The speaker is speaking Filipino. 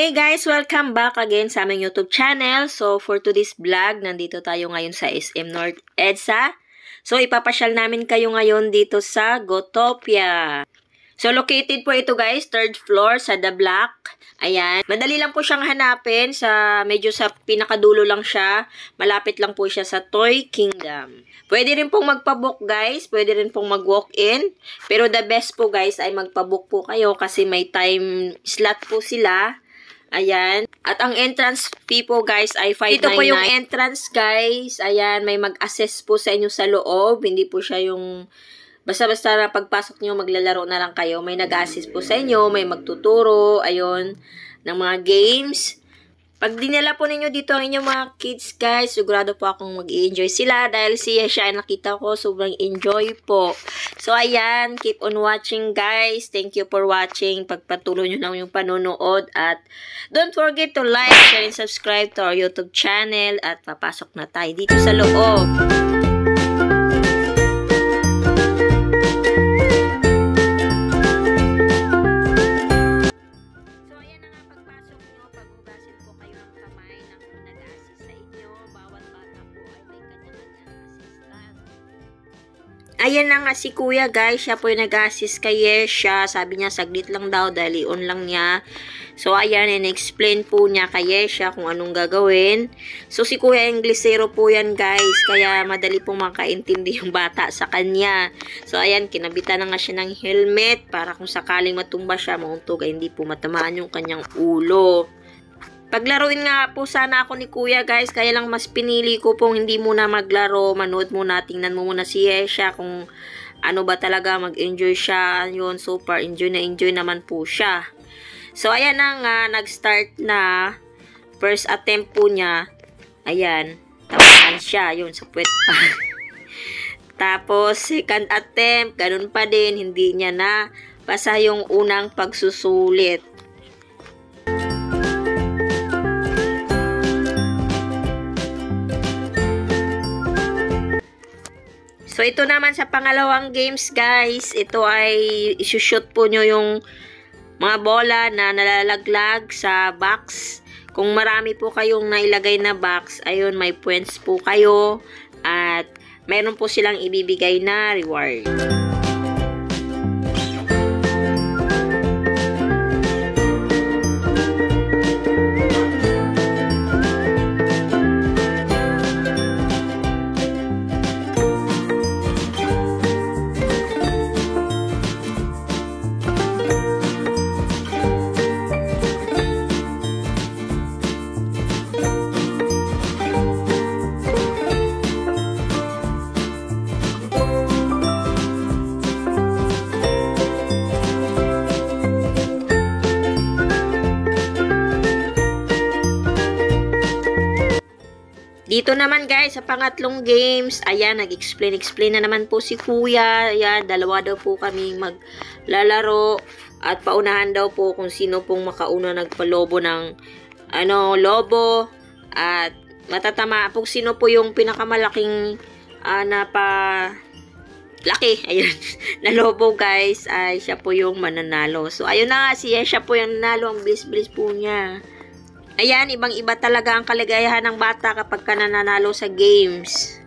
Hey guys! Welcome back again sa aming YouTube channel. So, for today's vlog, nandito tayo ngayon sa SM North EDSA. So, ipapasyal namin kayo ngayon dito sa Gotopia. So, located po ito guys, 3rd floor sa The Block. Ayan. Madali lang po siyang hanapin. Medyo sa pinakadulo lang siya. Malapit lang po siya sa Toy Kingdom. Pwede rin pong magpabook guys. Pwede rin pong mag-walk-in. Pero the best po guys ay magpabook po kayo kasi may time slot po sila. Ayan. At ang entrance fee po guys ay $5.99. Ito po yung entrance guys. Ayan. May mag-assess po sa inyo sa loob. Hindi po siya yung basta-basta na pagpasok nyo, maglalaro na lang kayo. May nag-assist po sa inyo, may magtuturo, ayun, ng mga games. Pag dinala po ninyo dito ang inyong mga kids, guys, sigurado po akong mag-i-enjoy sila dahil siya ay nakita ko, sobrang enjoy po. So, ayan, keep on watching, guys. Thank you for watching. Pagpatuloy nyo lang yung panonood at don't forget to like, share, and subscribe to our YouTube channel at papasok na tayo dito sa loob. Ayan na nga si Kuya guys, siya po yung nag-assist kay Yesha. Sabi niya saglit lang daw dahil on lang niya. So ayan, in-explain po niya kay Yesha kung anong gagawin. So si Kuya Inglesero po yan guys, kaya madali pong makaintindi yung bata sa kanya. So ayan, kinabitan na nga siya ng helmet para kung sakaling matumba siya, mauntog ay hindi po matamaan yung kanyang ulo. Paglaruin nga po sana ako ni Kuya guys, kaya lang mas pinili ko pong hindi muna maglaro, manood muna, tingnan mo muna si Yesha kung ano ba talaga, mag-enjoy siya, yun, super enjoy naman po siya. So ayan na nga, nag-start na, first attempt po niya, ayan, tamaan siya, yun, sa puwet pa. Tapos second attempt, ganun pa din, hindi niya na basa yung unang pagsusulit. So, ito naman sa pangalawang games, guys. Ito ay isushoot po nyo yung mga bola na nalalaglag sa box. Kung marami po kayong nailagay na box, ayun, may points po kayo. At meron po silang ibibigay na reward. Dito naman guys, sa pangatlong games, ayan, nag-explain na naman po si Kuya. Ayan, dalawa daw po kaming maglalaro. At paunahan daw po kung sino pong makauna nagpalobo ng lobo. At matatama po sino po yung pinakamalaking laki, ayun, na lobo guys, ay siya po yung mananalo. So, ayun na nga, siya po yung nanalo, ang bilis-bilis po niya. Ayan, ibang-iba talaga ang kaligayahan ng bata kapag ka nananalo sa games.